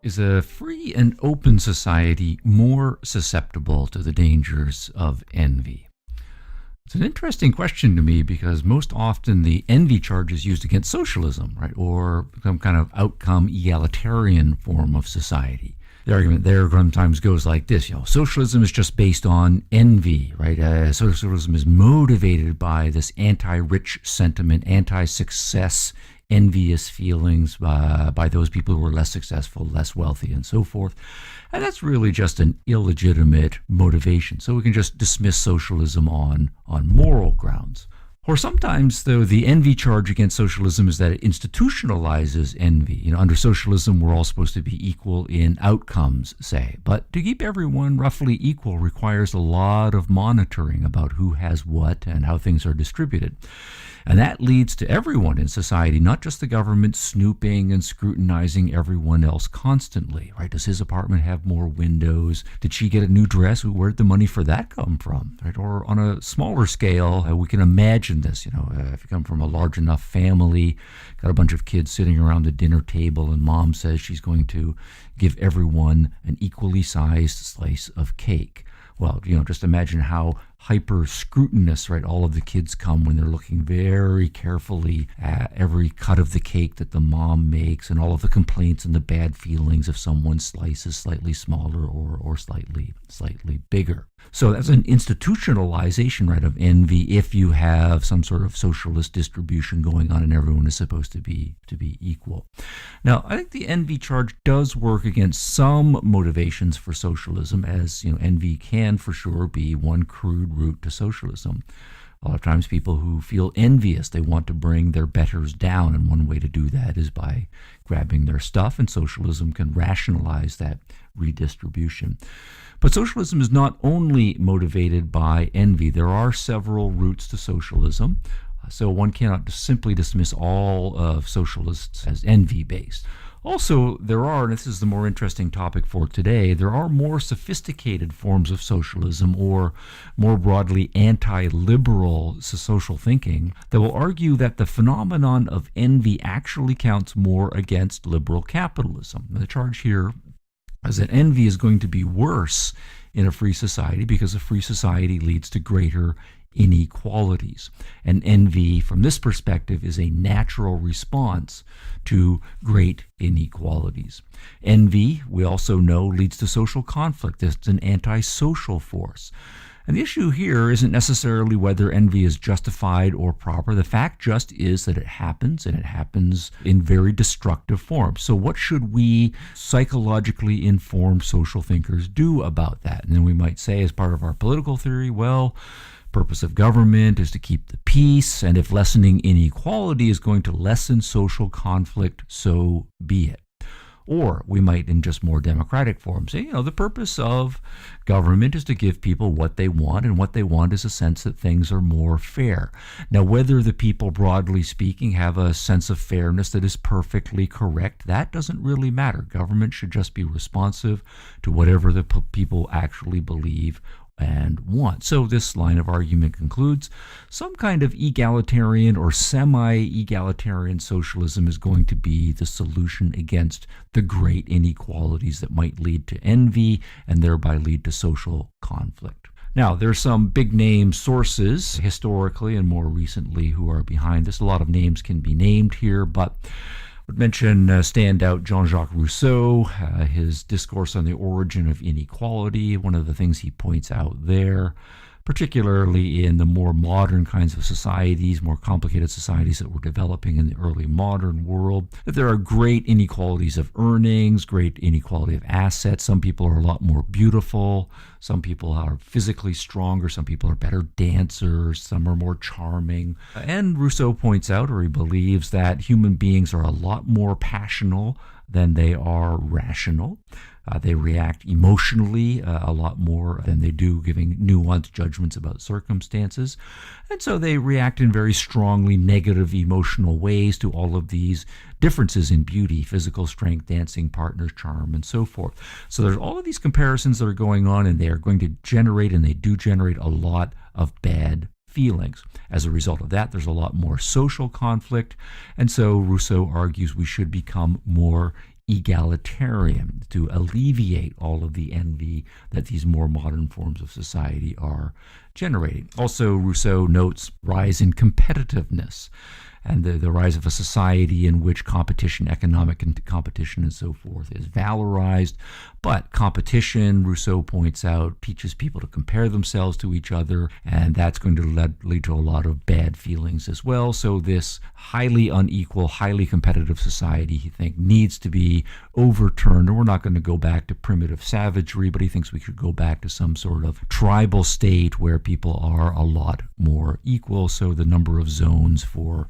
Is a free and open society more susceptible to the dangers of envy? It's an interesting question to me because most often the envy charge is used against socialism, right, or some kind of outcome egalitarian form of society. The argument there sometimes goes like this, socialism is just based on envy, right? Socialism is motivated by this anti-rich sentiment, anti-success, envious feelings by those people who are less successful, less wealthy, and so forth. And that's really just an illegitimate motivation. So we can just dismiss socialism on moral grounds. Or sometimes, though, the envy charge against socialism is that it institutionalizes envy. Under socialism, we're all supposed to be equal in outcomes, say. But to keep everyone roughly equal requires a lot of monitoring about who has what and how things are distributed. And that leads to everyone in society, not just the government, snooping and scrutinizing everyone else constantly, right? Does his apartment have more windows? Did she get a new dress? Where'd the money for that come from, right? Or on a smaller scale, we can imagine this, if you come from a large enough family, got a bunch of kids sitting around the dinner table, and mom says she's going to give everyone an equally sized slice of cake. Well, just imagine how hyper scrutinous, right, all of the kids come when they're looking very carefully at every cut of the cake that the mom makes, and all of the complaints and the bad feelings if someone's slice is slightly smaller or slightly bigger. So that's an institutionalization, right, of envy if you have some sort of socialist distribution going on and everyone is supposed to be equal. Now, I think the envy charge does work against some motivations for socialism, as envy can for sure be one crude route to socialism. A lot of times people who feel envious, they want to bring their betters down, and one way to do that is by grabbing their stuff, and socialism can rationalize that redistribution. But socialism is not only motivated by envy. There are several routes to socialism, so one cannot simply dismiss all of socialists as envy-based. Also, there are, and this is the more interesting topic for today, there are more sophisticated forms of socialism, or more broadly anti-liberal social thinking, that will argue that the phenomenon of envy actually counts more against liberal capitalism. The charge here is that envy is going to be worse in a free society because a free society leads to greater inequalities. And envy, from this perspective, is a natural response to great inequalities. Envy, we also know, leads to social conflict. It's an antisocial force. And the issue here isn't necessarily whether envy is justified or proper. The fact just is that it happens, and it happens in very destructive forms. So what should we psychologically informed social thinkers do about that? And then we might say, as part of our political theory, well, purpose of government is to keep the peace, and if lessening inequality is going to lessen social conflict, so be it. Or we might, in just more democratic form, say, the purpose of government is to give people what they want, and what they want is a sense that things are more fair. Now, whether the people, broadly speaking, have a sense of fairness that is perfectly correct, that doesn't really matter. Government should just be responsive to whatever the people actually believe and want. So this line of argument concludes, some kind of egalitarian or semi-egalitarian socialism is going to be the solution against the great inequalities that might lead to envy and thereby lead to social conflict. Now, there's some big name sources historically and more recently who are behind this. A lot of names can be named here, but I would mention standout Jean-Jacques Rousseau, his discourse on the origin of inequality, one of the things he points out there. particularly in the more modern kinds of societies, more complicated societies that were developing in the early modern world, that there are great inequalities of earnings, great inequality of assets. Some people are a lot more beautiful. Some people are physically stronger. Some people are better dancers. Some are more charming. And Rousseau points out, or he believes, that human beings are a lot more passional than they are rational. They react emotionally a lot more than they do giving nuanced judgments about circumstances. And so they react in very strongly negative emotional ways to all of these differences in beauty, physical strength, dancing partners, charm, and so forth. So there's all of these comparisons that are going on, and they are going to generate, and they do generate, a lot of bad feelings. As a result of that, there's a lot more social conflict. And so Rousseau argues we should become more egalitarian to alleviate all of the envy that these more modern forms of society are generating. Also, Rousseau notes rise in competitiveness and the rise of a society in which competition, economic competition and so forth, is valorized. But competition, Rousseau points out, teaches people to compare themselves to each other, and that's going to lead to a lot of bad feelings as well. So this highly unequal, highly competitive society, he thinks, needs to be overturned. And we're not going to go back to primitive savagery, but he thinks we should go back to some sort of tribal state where people are a lot more equal. So the number of zones for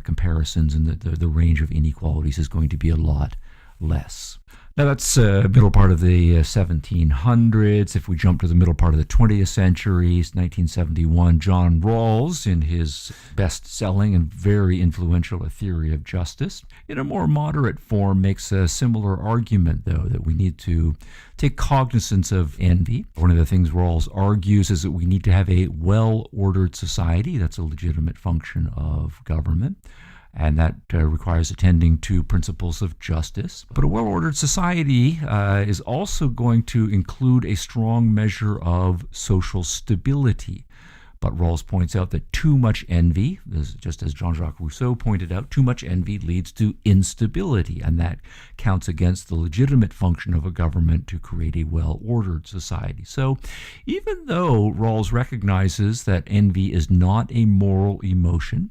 comparisons and the range of inequalities is going to be a lot less. Now that's middle part of the 1700s. If we jump to the middle part of the 20th century, 1971, John Rawls, in his best-selling and very influential A Theory of Justice, in a more moderate form, makes a similar argument, though, that we need to take cognizance of envy. One of the things Rawls argues is that we need to have a well-ordered society. That's a legitimate function of government. And that requires attending to principles of justice. But a well-ordered society is also going to include a strong measure of social stability. But Rawls points out that too much envy, just as Jean-Jacques Rousseau pointed out, too much envy leads to instability, and that counts against the legitimate function of a government to create a well-ordered society. So even though Rawls recognizes that envy is not a moral emotion,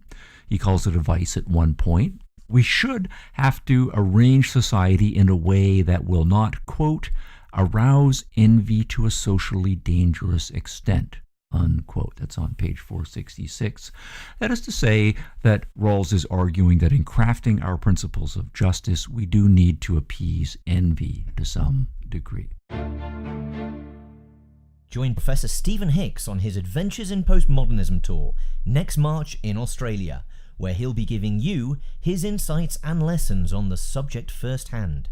he calls it a vice at one point, we should have to arrange society in a way that will not, quote, arouse envy to a socially dangerous extent, unquote. That's on page 466. That is to say that Rawls is arguing that in crafting our principles of justice, we do need to appease envy to some degree. Join Professor Stephen Hicks on his Adventures in Postmodernism tour next March in Australia, where he'll be giving you his insights and lessons on the subject firsthand.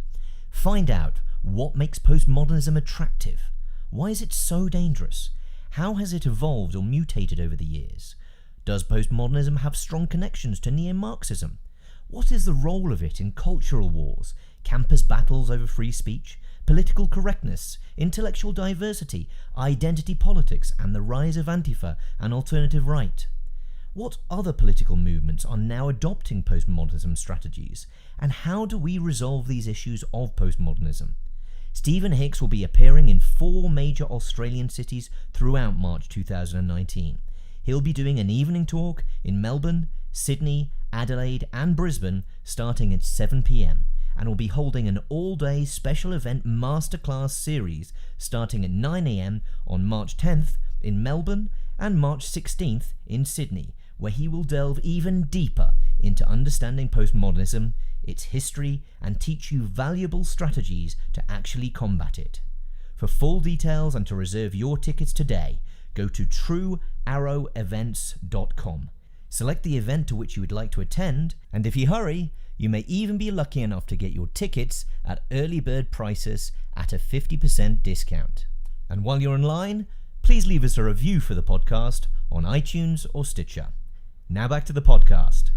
Find out what makes postmodernism attractive. Why is it so dangerous? How has it evolved or mutated over the years? Does postmodernism have strong connections to neo-Marxism? What is the role of it in cultural wars, campus battles over free speech, political correctness, intellectual diversity, identity politics, and the rise of Antifa and alternative right? What other political movements are now adopting postmodernism strategies, and how do we resolve these issues of postmodernism? Stephen Hicks will be appearing in 4 major Australian cities throughout March 2019. He'll be doing an evening talk in Melbourne, Sydney, Adelaide and Brisbane starting at 7 p.m, and will be holding an all-day special event masterclass series starting at 9 a.m. on March 10th in Melbourne and March 16th in Sydney, where he will delve even deeper into understanding postmodernism, its history, and teach you valuable strategies to actually combat it. For full details and to reserve your tickets today, go to truearrowevents.com. Select the event to which you would like to attend, and if you hurry, you may even be lucky enough to get your tickets at early bird prices at a 50% discount. And while you're online, please leave us a review for the podcast on iTunes or Stitcher. Now back to the podcast.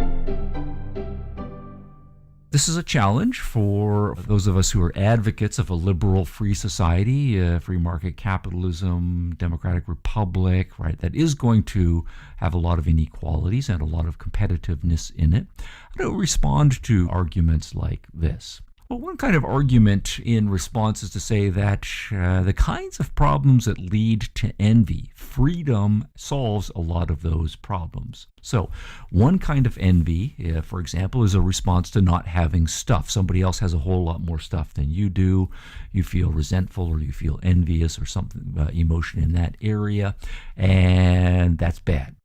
This is a challenge for those of us who are advocates of a liberal free society, free market capitalism, democratic republic, right, that is going to have a lot of inequalities and a lot of competitiveness in it. How to respond to arguments like this? Well, one kind of argument in response is to say that the kinds of problems that lead to envy, freedom solves a lot of those problems. So one kind of envy, for example, is a response to not having stuff. Somebody else has a whole lot more stuff than you do. You feel resentful or you feel envious or something, emotion in that area, and that's bad.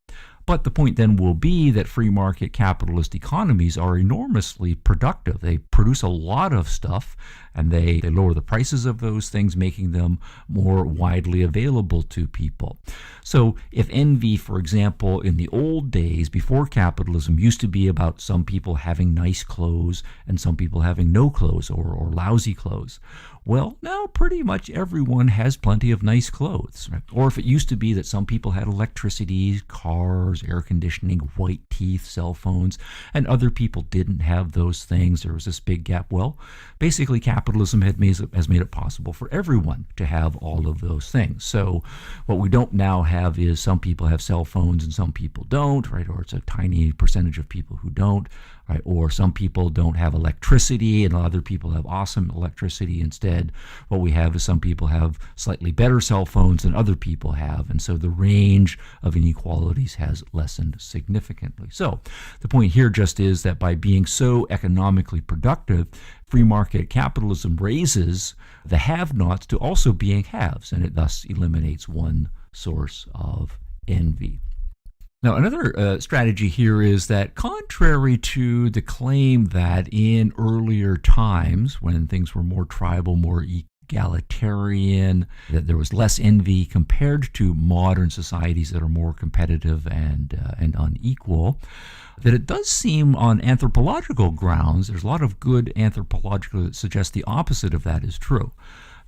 But the point then will be that free market capitalist economies are enormously productive. They produce a lot of stuff, and they lower the prices of those things, making them more widely available to people. So if envy, for example, in the old days before capitalism used to be about some people having nice clothes and some people having no clothes or lousy clothes, well, now pretty much everyone has plenty of nice clothes. Right? Or if it used to be that some people had electricity, cars, air conditioning, white teeth, cell phones, and other people didn't have those things, there was this big gap. Well, basically capitalism has made it possible for everyone to have all of those things. So what we don't now have is some people have cell phones and some people don't, right? Or it's a tiny percentage of people who don't. Right? Or some people don't have electricity and other people have awesome electricity instead. What we have is some people have slightly better cell phones than other people have, and so the range of inequalities has lessened significantly. So the point here just is that by being so economically productive, free market capitalism raises the have-nots to also being haves, and it thus eliminates one source of envy. Now, another strategy here is that contrary to the claim that in earlier times, when things were more tribal, more egalitarian, that there was less envy compared to modern societies that are more competitive and unequal, that it does seem on anthropological grounds, there's a lot of good anthropological that suggests the opposite of that is true.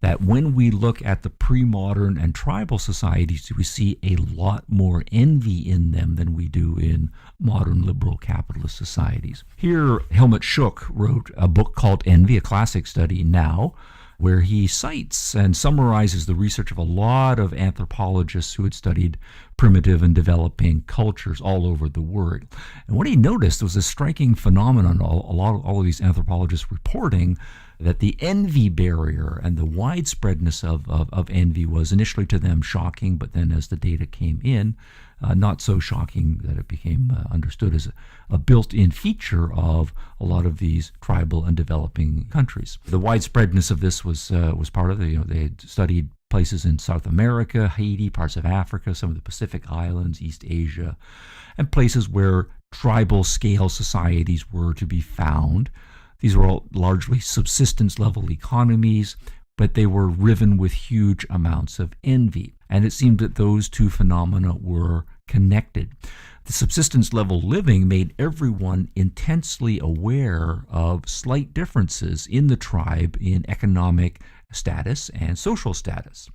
That when we look at the pre-modern and tribal societies, we see a lot more envy in them than we do in modern liberal capitalist societies. Here, Helmut Schuck wrote a book called Envy, a classic study now, where he cites and summarizes the research of a lot of anthropologists who had studied primitive and developing cultures all over the world. And what he noticed was a striking phenomenon, all of these anthropologists reporting that the envy barrier and the widespreadness of envy was initially to them shocking, but then as the data came in, not so shocking that it became understood as a built-in feature of a lot of these tribal and developing countries. The widespreadness of this was part of it. They had studied places in South America, Haiti, parts of Africa, some of the Pacific Islands, East Asia, and places where tribal scale societies were to be found. These were all largely subsistence-level economies, but they were riven with huge amounts of envy. And it seemed that those two phenomena were connected. The subsistence-level living made everyone intensely aware of slight differences in the tribe in economic status and social status.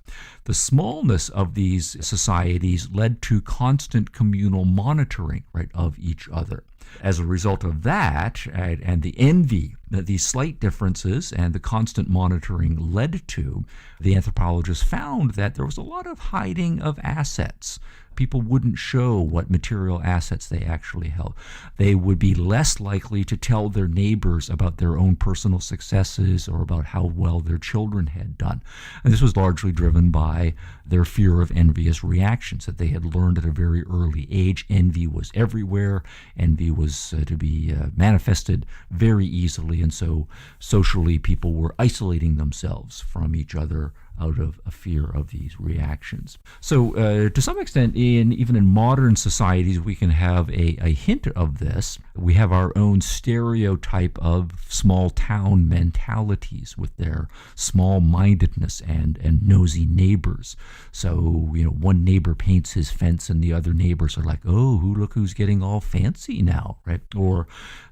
The smallness of these societies led to constant communal monitoring, right, of each other. As a result of that, and the envy that these slight differences and the constant monitoring led to, the anthropologists found that there was a lot of hiding of assets. People wouldn't show what material assets they actually held. They would be less likely to tell their neighbors about their own personal successes or about how well their children had done. And this was largely driven by their fear of envious reactions that they had learned at a very early age. Envy was everywhere. Envy was to be manifested very easily, and so socially people were isolating themselves from each other out of a fear of these reactions. So to some extent, even in modern societies, we can have a hint of this. We have our own stereotype of small town mentalities with their small-mindedness and nosy neighbors. So, one neighbor paints his fence and the other neighbors are like, oh, look who's getting all fancy now, right? Or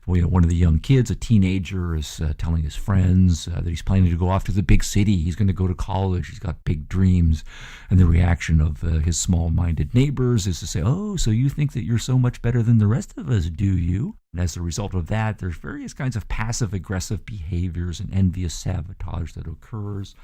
one of the young kids, a teenager, is telling his friends that he's planning to go off to the big city. He's going to go to college. He's got big dreams. And the reaction of his small-minded neighbors is to say, oh, so you think that you're so much better than the rest of us, do you? And as a result of that, there's various kinds of passive-aggressive behaviors and envious sabotage that occurs.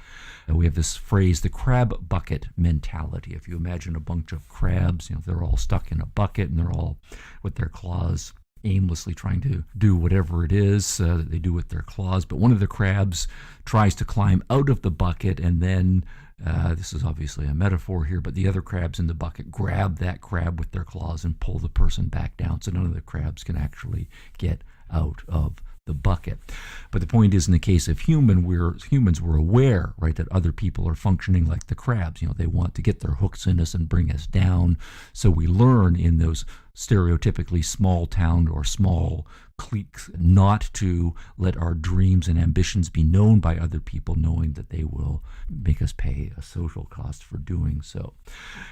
We have this phrase, the crab bucket mentality. If you imagine a bunch of crabs, they're all stuck in a bucket and they're all with their claws aimlessly trying to do whatever it is that they do with their claws. But one of the crabs tries to climb out of the bucket, and then this is obviously a metaphor here, but the other crabs in the bucket grab that crab with their claws and pull the person back down, so none of the crabs can actually get out of the bucket. But the point is, in the case of humans, we're aware, right, that other people are functioning like the crabs. They want to get their hooks in us and bring us down. So we learn in those stereotypically small town or small cliques not to let our dreams and ambitions be known by other people, knowing that they will make us pay a social cost for doing so.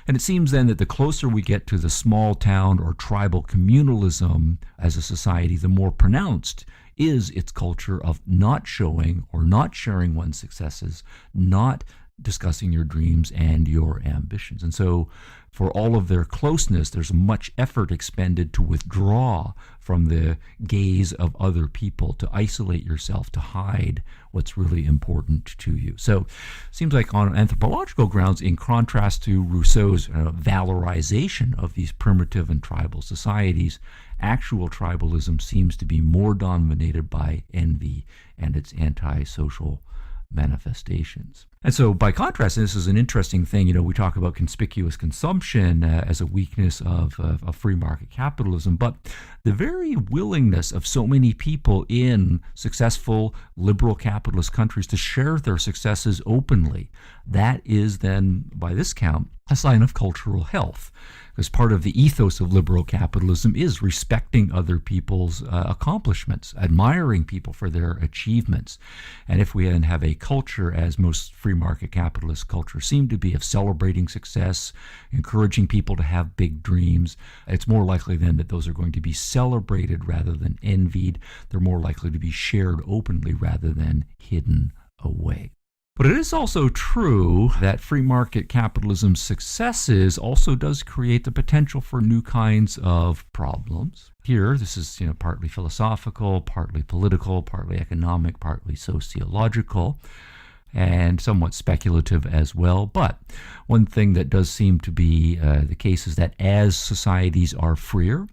And it seems then that the closer we get to the small town or tribal communalism as a society, the more pronounced is its culture of not showing or not sharing one's successes, not discussing your dreams and your ambitions. And so for all of their closeness, there's much effort expended to withdraw from the gaze of other people, to isolate yourself, to hide what's really important to you. So it seems like on anthropological grounds, in contrast to Rousseau's valorization of these primitive and tribal societies, actual tribalism seems to be more dominated by envy and its anti-social manifestations. And so by contrast, and this is an interesting thing, we talk about conspicuous consumption as a weakness of free market capitalism, but the very willingness of so many people in successful liberal capitalist countries to share their successes openly, that is then, by this count, a sign of cultural health. Because part of the ethos of liberal capitalism is respecting other people's accomplishments, admiring people for their achievements. And if we then have a culture, as most free market capitalist cultures seem to be, of celebrating success, encouraging people to have big dreams, it's more likely then that those are going to be celebrated rather than envied. They're more likely to be shared openly rather than hidden away. But it is also true that free market capitalism's successes also does create the potential for new kinds of problems. Here, this is partly philosophical, partly political, partly economic, partly sociological, and somewhat speculative as well. But one thing that does seem to be the case is that as societies are freer,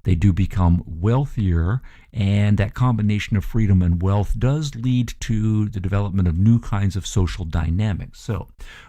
they do become wealthier, and that combination of freedom and wealth does lead to the development of new kinds of social dynamics. So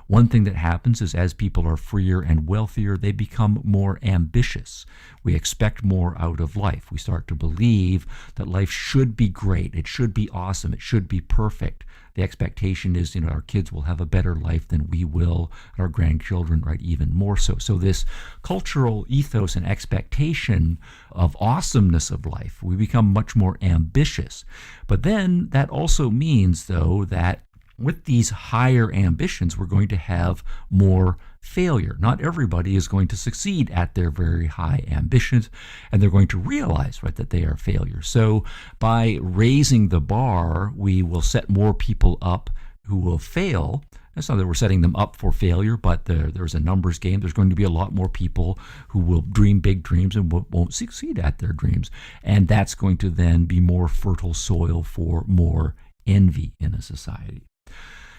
one thing that happens is, as people are freer and wealthier, they become more ambitious. We expect more out of life. We start to believe that life should be great, it should be awesome, it should be perfect. The expectation is, our kids will have a better life than we will, and our grandchildren, right, even more so. So this cultural ethos and expectation of awesomeness of life, we become much more ambitious. But then that also means, though, that with these higher ambitions, we're going to have more failure. Not everybody is going to succeed at their very high ambitions, and they're going to realize, right, that they are failures. So by raising the bar, we will set more people up who will fail. That's not that we're setting them up for failure, but there's a numbers game. There's going to be a lot more people who will dream big dreams and won't succeed at their dreams. And that's going to then be more fertile soil for more envy in a society.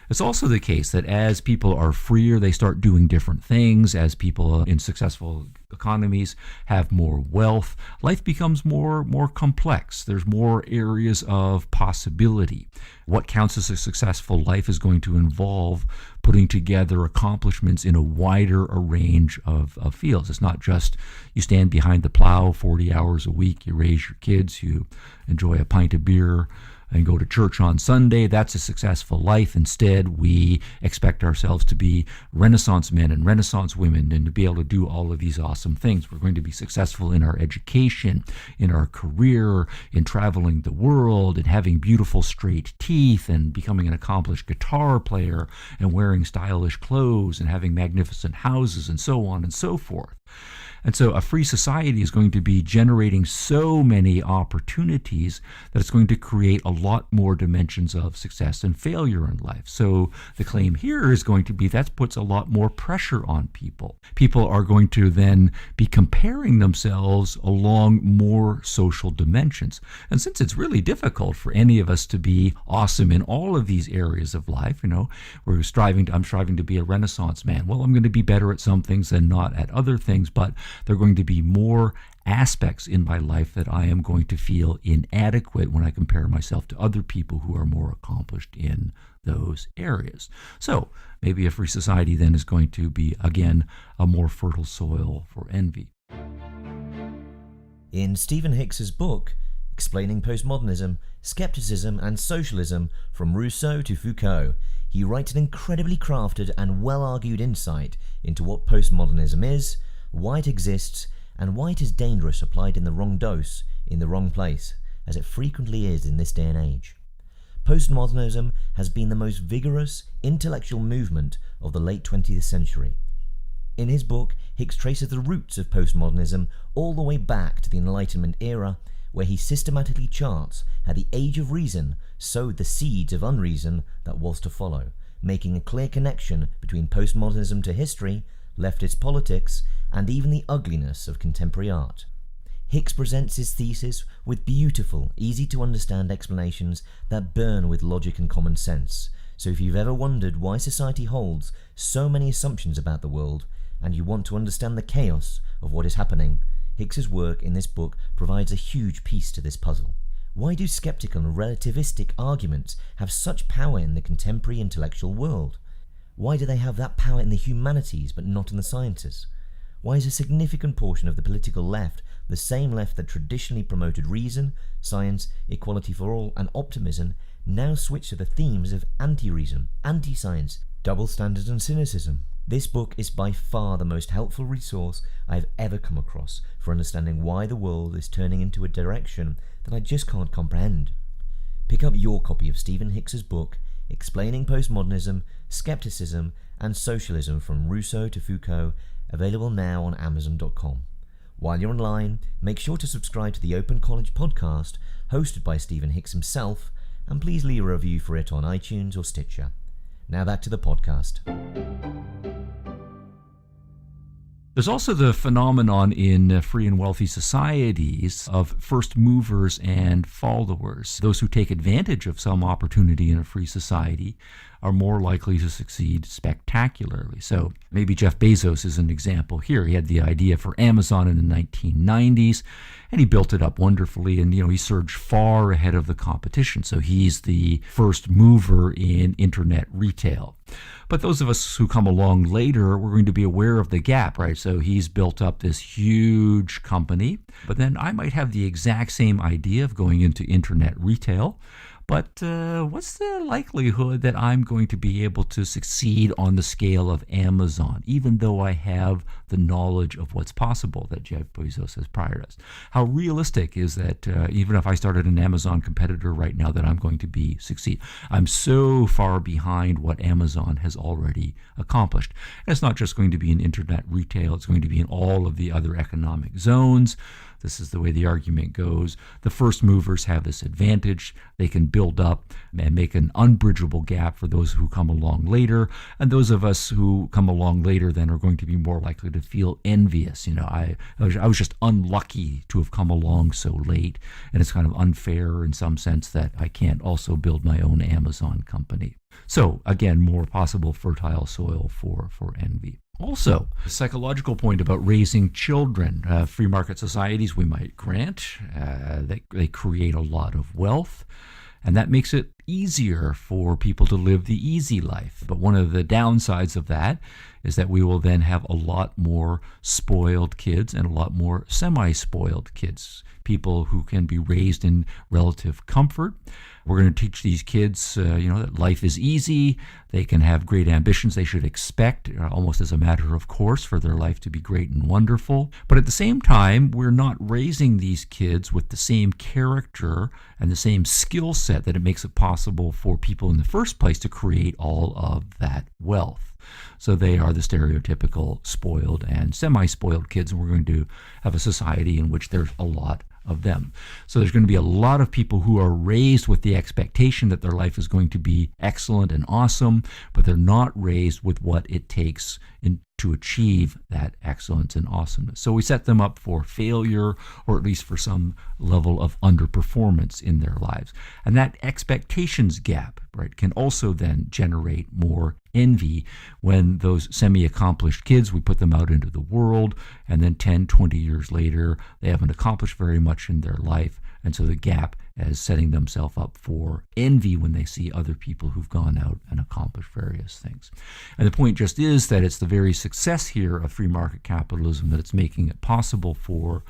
It's also the case that as people are freer, they start doing different things. As people in successful economies have more wealth, life becomes more complex. There's more areas of possibility. What counts as a successful life is going to involve putting together accomplishments in a wider range of fields. It's not just you stand behind the plow 40 hours a week, you raise your kids, you enjoy a pint of beer, and go to church on Sunday. That's a successful life. Instead, we expect ourselves to be Renaissance men and Renaissance women and to be able to do all of these awesome things. We're going to be successful in our education, in our career, in traveling the world, and having beautiful straight teeth, and becoming an accomplished guitar player, and wearing stylish clothes, and having magnificent houses, and so on and so forth. And so a free society is going to be generating so many opportunities that it's going to create a lot more dimensions of success and failure in life. So the claim here is going to be that puts a lot more pressure on people. People are going to then be comparing themselves along more social dimensions. And since it's really difficult for any of us to be awesome in all of these areas of life, I'm striving to be a Renaissance man. Well, I'm going to be better at some things than not at other things, but they're going to be more aspects in my life that I am going to feel inadequate when I compare myself to other people who are more accomplished in those areas. So maybe a free society then is going to be, again, a more fertile soil for envy. In Stephen Hicks's book, Explaining Postmodernism, Skepticism and Socialism from Rousseau to Foucault, he writes an incredibly crafted and well-argued insight into what postmodernism is, why it exists, and why it is dangerous applied in the wrong dose, in the wrong place, as it frequently is in this day and age. Postmodernism has been the most vigorous intellectual movement of the late 20th century. In his book, Hicks traces the roots of postmodernism all the way back to the Enlightenment era, where he systematically charts how the age of reason sowed the seeds of unreason that was to follow, making a clear connection between postmodernism to history, leftist politics, and even the ugliness of contemporary art. Hicks presents his thesis with beautiful, easy-to-understand explanations that burn with logic and common sense. So if you've ever wondered why society holds so many assumptions about the world, and you want to understand the chaos of what is happening, Hicks's work in this book provides a huge piece to this puzzle. Why do skeptical and relativistic arguments have such power in the contemporary intellectual world? Why do they have that power in the humanities but not in the sciences? Why is a significant portion of the political left the same left that traditionally promoted reason, science, equality for all, and optimism now switch to the themes of anti-reason, anti-science, double standards and cynicism? This book is by far the most helpful resource I've ever come across for understanding why the world is turning into a direction that I just can't comprehend. Pick up your copy of Stephen Hicks's book, Explaining Postmodernism, Skepticism and Socialism from Rousseau to Foucault, available now on Amazon.com. While you're online, make sure to subscribe to the Open College podcast, hosted by Stephen Hicks himself, and please leave a review for it on iTunes or Stitcher. Now back to the podcast. There's also the phenomenon in free and wealthy societies of first movers and followers. Those who take advantage of some opportunity in a free society are more likely to succeed spectacularly. So maybe Jeff Bezos is an example here. He had the idea for Amazon in the 1990s, and he built it up wonderfully, and he surged far ahead of the competition. So he's the first mover in internet retail. But those of us who come along later, we're going to be aware of the gap, right? So he's built up this huge company, but then I might have the exact same idea of going into internet retail. But what's the likelihood that I'm going to be able to succeed on the scale of Amazon, even though I have the knowledge of what's possible that Jeff Bezos has prior to us? How realistic is that even if I started an Amazon competitor right now, that I'm going to succeed? I'm so far behind what Amazon has already accomplished. And it's not just going to be in internet retail, it's going to be in all of the other economic zones. This is the way the argument goes. The first movers have this advantage. They can build up and make an unbridgeable gap for those who come along later. And those of us who come along later then are going to be more likely to feel envious. I was just unlucky to have come along so late. And it's kind of unfair in some sense that I can't also build my own Amazon company. So again, more possible fertile soil for envy. Also, a psychological point about raising children. Free market societies, we might grant, they create a lot of wealth, and that makes it easier for people to live the easy life. But one of the downsides of that is that we will then have a lot more spoiled kids and a lot more semi-spoiled kids, people who can be raised in relative comfort. We're going to teach these kids, that life is easy. They can have great ambitions. They should expect, almost as a matter of course, for their life to be great and wonderful. But at the same time, we're not raising these kids with the same character and the same skill set that it makes it possible for people in the first place to create all of that wealth. So they are the stereotypical spoiled and semi-spoiled kids, and we're going to have a society in which there's a lot of them. So there's going to be a lot of people who are raised with the expectation that their life is going to be excellent and awesome, but they're not raised with what it takes to achieve that excellence and awesomeness. So we set them up for failure, or at least for some level of underperformance in their lives. And that expectations gap, right, can also then generate more envy when those semi-accomplished kids, we put them out into the world, and then 10, 20 years later, they haven't accomplished very much in their life. And so the gap is setting themselves up for envy when they see other people who've gone out and accomplished various things. And the point just is that it's the very success here of free market capitalism that it's making it possible for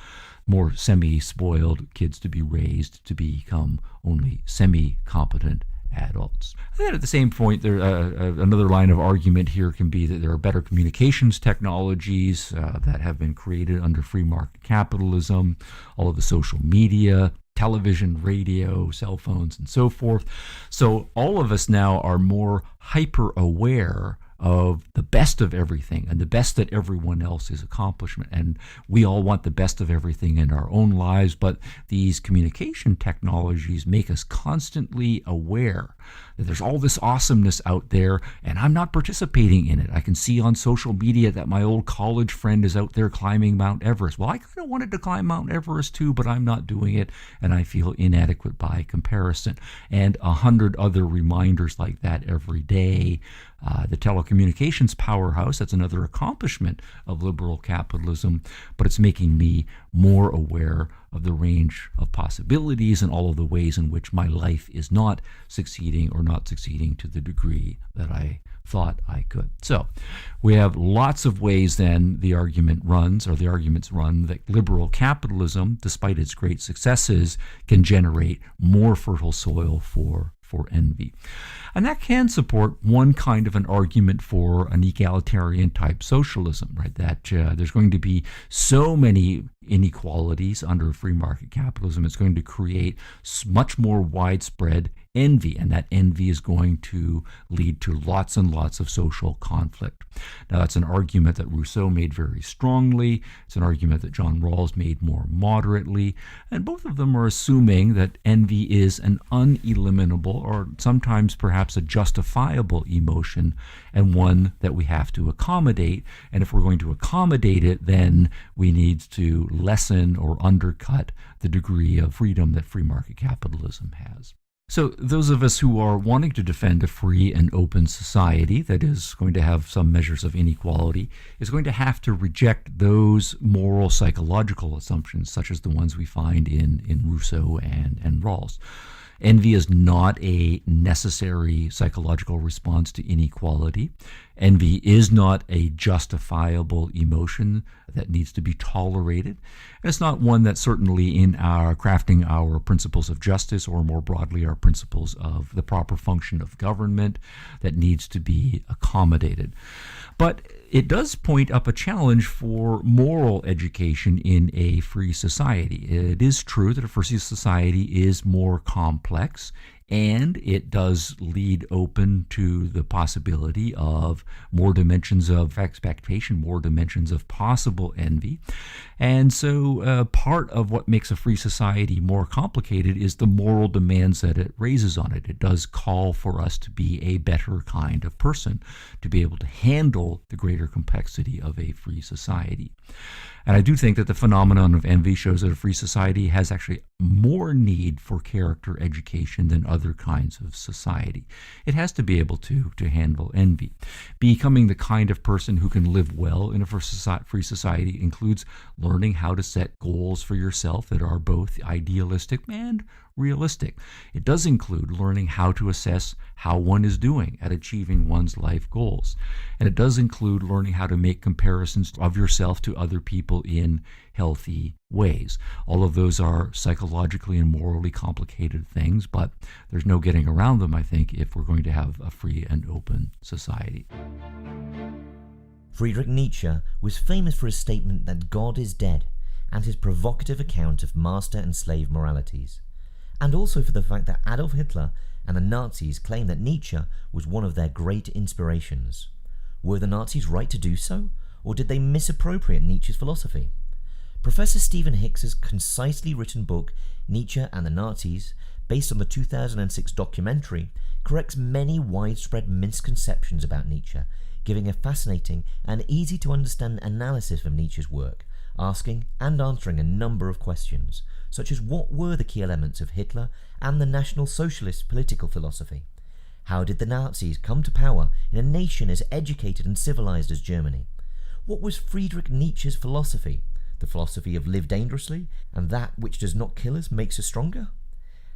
more semi-spoiled kids to be raised to become only semi-competent adults. And then at the same point, there another line of argument here can be that there are better communications technologies that have been created under free market capitalism, all of the social media, television, radio, cell phones, and so forth. So all of us now are more hyper-aware of the best of everything and the best that everyone else's accomplishment. And we all want the best of everything in our own lives, but these communication technologies make us constantly aware that there's all this awesomeness out there, and I'm not participating in it. I can see on social media that my old college friend is out there climbing Mount Everest. Well, I kind of wanted to climb Mount Everest too, but I'm not doing it, and I feel inadequate by comparison. And 100 other reminders like that every day. The telecommunications powerhouse, that's another accomplishment of liberal capitalism, but it's making me more aware of the range of possibilities and all of the ways in which my life is not succeeding or not succeeding to the degree that I thought I could. So we have lots of ways then the arguments run that liberal capitalism, despite its great successes, can generate more fertile soil for envy. And that can support one kind of an argument for an egalitarian type socialism, right? That there's going to be so many inequalities under free market capitalism, it's going to create much more widespread envy, and that envy is going to lead to lots and lots of social conflict. Now, that's an argument that Rousseau made very strongly. It's an argument that John Rawls made more moderately, and both of them are assuming that envy is an uneliminable, or sometimes perhaps a justifiable emotion, and one that we have to accommodate. And if we're going to accommodate it, then we need to lessen or undercut the degree of freedom that free market capitalism has. So those of us who are wanting to defend a free and open society that is going to have some measures of inequality is going to have to reject those moral psychological assumptions, such as the ones we find in Rousseau and Rawls. Envy is not a necessary psychological response to inequality. Envy is not a justifiable emotion that needs to be tolerated. And it's not one that certainly in our crafting our principles of justice, or more broadly our principles of the proper function of government, that needs to be accommodated. But it does point up a challenge for moral education in a free society. It is true that a free society is more complex, and it does lead open to the possibility of more dimensions of expectation, more dimensions of possible envy. And so part of what makes a free society more complicated is the moral demands that it raises on it. It does call for us to be a better kind of person, to be able to handle the greater complexity of a free society. And I do think that the phenomenon of envy shows that a free society has actually more need for character education than other kinds of society. It has to be able to handle envy. Becoming the kind of person who can live well in a free society includes learning how to set goals for yourself that are both idealistic and realistic. It does include learning how to assess how one is doing at achieving one's life goals. And it does include learning how to make comparisons of yourself to other people in healthy ways. All of those are psychologically and morally complicated things, but there's no getting around them, I think, if we're going to have a free and open society. Friedrich Nietzsche was famous for his statement that God is dead, and his provocative account of master and slave moralities, and also for the fact that Adolf Hitler and the Nazis claimed that Nietzsche was one of their great inspirations. Were the Nazis right to do so, or did they misappropriate Nietzsche's philosophy? Professor Stephen Hicks' concisely written book, Nietzsche and the Nazis, based on the 2006 documentary, corrects many widespread misconceptions about Nietzsche, giving a fascinating and easy-to-understand analysis of Nietzsche's work, asking and answering a number of questions, such as what were the key elements of Hitler and the National Socialist political philosophy? How did the Nazis come to power in a nation as educated and civilized as Germany? What was Friedrich Nietzsche's philosophy? The philosophy of live dangerously, and that which does not kill us makes us stronger?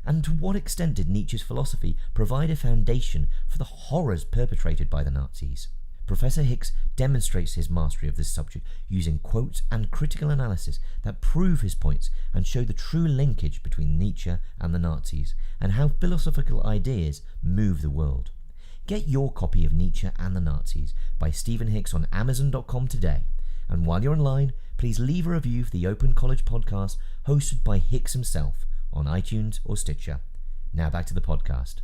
And to what extent did Nietzsche's philosophy provide a foundation for the horrors perpetrated by the Nazis? Professor Hicks demonstrates his mastery of this subject using quotes and critical analysis that prove his points and show the true linkage between Nietzsche and the Nazis, and how philosophical ideas move the world. Get your copy of Nietzsche and the Nazis by Stephen Hicks on Amazon.com today. And while you're online, please leave a review for the Open College podcast hosted by Hicks himself on iTunes or Stitcher. Now back to the podcast.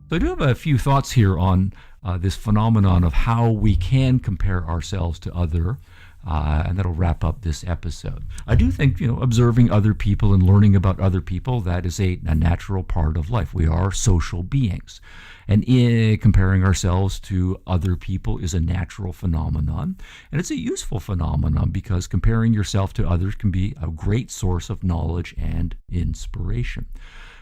So I do have a few thoughts here on this phenomenon of how we can compare ourselves to other, and that'll wrap up this episode. I do think, observing other people and learning about other people, that is a natural part of life. We are social beings. And comparing ourselves to other people is a natural phenomenon. And it's a useful phenomenon because comparing yourself to others can be a great source of knowledge and inspiration.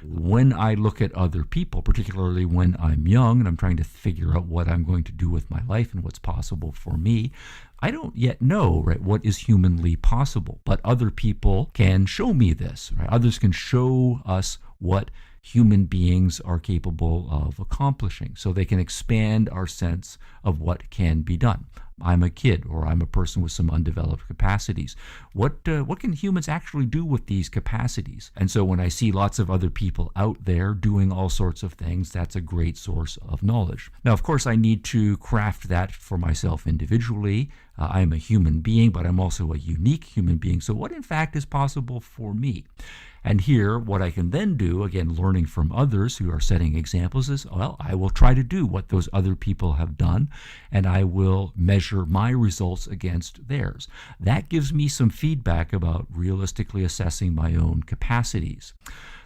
When I look at other people, particularly when I'm young and I'm trying to figure out what I'm going to do with my life and what's possible for me, I don't yet know, right, what is humanly possible. But other people can show me this, right? Others can show us what human beings are capable of accomplishing, so they can expand our sense of what can be done. I'm a kid, or I'm a person with some undeveloped capacities. What can humans actually do with these capacities? And so when I see lots of other people out there doing all sorts of things, that's a great source of knowledge. Now, of course, I need to craft that for myself individually. I'm a human being, but I'm also a unique human being. So what in fact is possible for me? And here, what I can then do, again, learning from others who are setting examples, is, well, I will try to do what those other people have done, and I will measure my results against theirs. That gives me some feedback about realistically assessing my own capacities.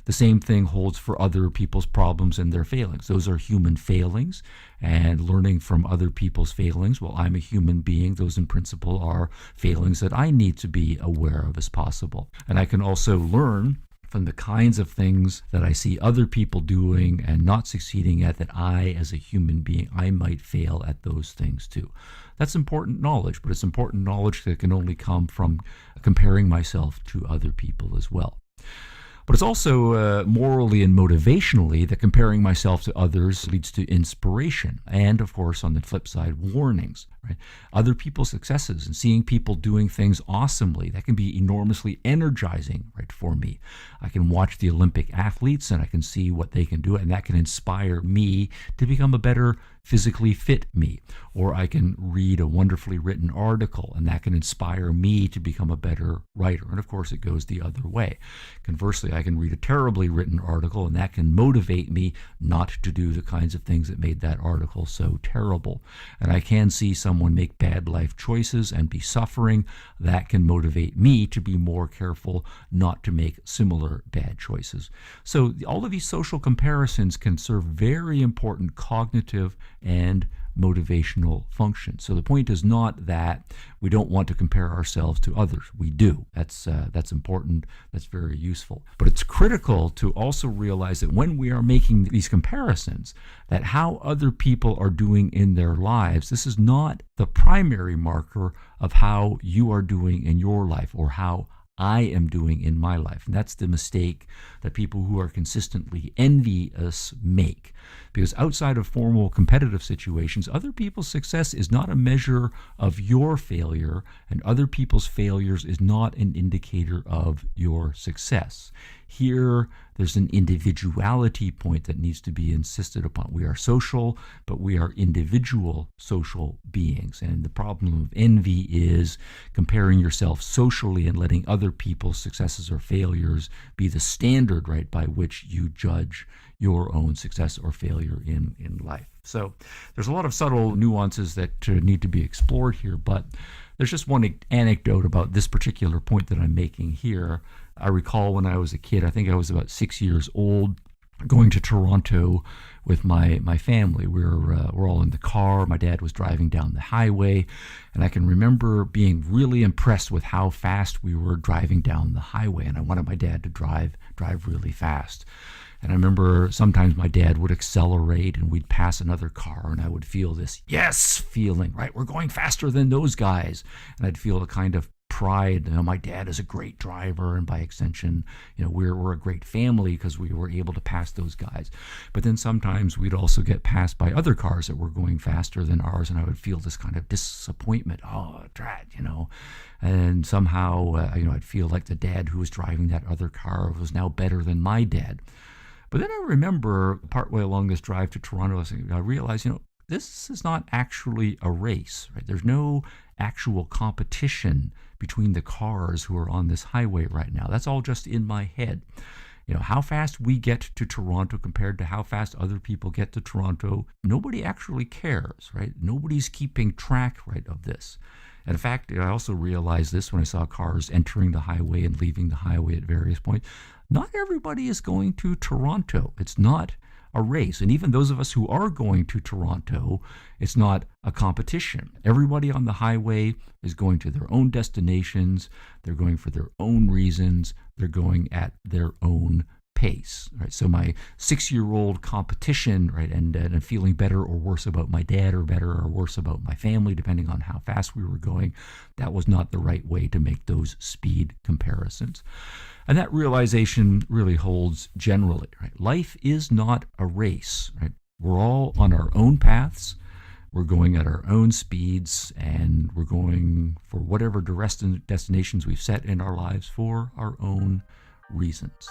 The same thing holds for other people's problems and their failings. Those are human failings, and learning from other people's failings, well, I'm a human being. Those in principle are failings that I need to be aware of as possible. And I can also learn from the kinds of things that I see other people doing and not succeeding at, that I, as a human being, I might fail at those things too. That's important knowledge, but it's important knowledge that can only come from comparing myself to other people as well. But it's also morally and motivationally that comparing myself to others leads to inspiration. And of course, on the flip side, warnings. Right? Other people's successes and seeing people doing things awesomely, that can be enormously energizing, right, for me. I can watch the Olympic athletes and I can see what they can do, and that can inspire me to become a better physically fit me. Or I can read a wonderfully written article, and that can inspire me to become a better writer. And of course, it goes the other way. Conversely, I can read a terribly written article, and that can motivate me not to do the kinds of things that made that article so terrible. And I can see someone make bad life choices and be suffering. That can motivate me to be more careful not to make similar bad choices. So all of these social comparisons can serve very important cognitive and motivational functions. So the point is not that we don't want to compare ourselves to others. We do. That's important. That's very useful. But it's critical to also realize that when we are making these comparisons, that how other people are doing in their lives, this is not the primary marker of how you are doing in your life or how I am doing in my life. And that's the mistake that people who are consistently envious make. Because outside of formal competitive situations, other people's success is not a measure of your failure, and other people's failures is not an indicator of your success. Here, there's an individuality point that needs to be insisted upon. We are social, but we are individual social beings. And the problem of envy is comparing yourself socially and letting other people's successes or failures be the standard, right, by which you judge your own success or failure in life. So there's a lot of subtle nuances that need to be explored here, but There's just one anecdote about this particular point that I'm making here. I recall when I was a kid, I think I was about 6 years old, going to Toronto with my family. We're all in the car. My dad was driving down the highway, and I can remember being really impressed with how fast we were driving down the highway, and I wanted my dad to drive really fast. And I remember sometimes my dad would accelerate and we'd pass another car, and I would feel this yes feeling, right? We're going faster than those guys. And I'd feel a kind of pride. My dad is a great driver, and by extension, we're a great family because we were able to pass those guys. But then sometimes we'd also get passed by other cars that were going faster than ours, and I would feel this kind of disappointment. Oh, drat, And somehow, I'd feel like the dad who was driving that other car was now better than my dad. But then I remember partway along this drive to Toronto, I realized, this is not actually a race, right? There's no actual competition between the cars who are on this highway right now. That's all just in my head. How fast we get to Toronto compared to how fast other people get to Toronto, nobody actually cares, right? Nobody's keeping track, right, of this. And in fact, I also realized this when I saw cars entering the highway and leaving the highway at various points. Not everybody is going to Toronto. It's not a race. And even those of us who are going to Toronto, it's not a competition. Everybody on the highway is going to their own destinations. They're going for their own reasons. They're going at their own pace, right? So my 6-year-old competition, right, and feeling better or worse about my dad, or better or worse about my family, depending on how fast we were going, that was not the right way to make those speed comparisons. And that realization really holds generally, right? Life is not a race, right? We're all on our own paths. We're going at our own speeds, and we're going for whatever destinations we've set in our lives for our own reasons.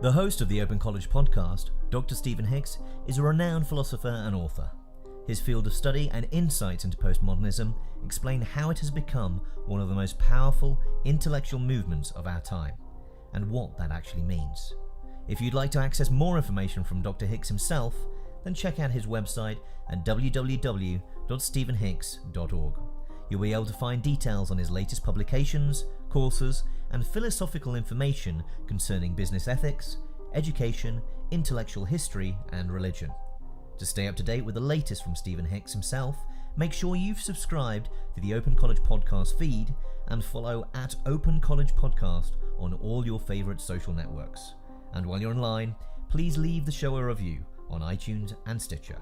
The host of the Open College podcast, Dr. Stephen Hicks, is a renowned philosopher and author. His field of study and insights into postmodernism explain how it has become one of the most powerful intellectual movements of our time, and what that actually means. If you'd like to access more information from Dr. Hicks himself, then check out his website at www.stephenhicks.org. You'll be able to find details on his latest publications, courses, and philosophical information concerning business ethics, education, intellectual history, and religion. To stay up to date with the latest from Stephen Hicks himself, make sure you've subscribed to the Open College Podcast feed and follow at Open College Podcast on all your favourite social networks. And while you're online, please leave the show a review on iTunes and Stitcher.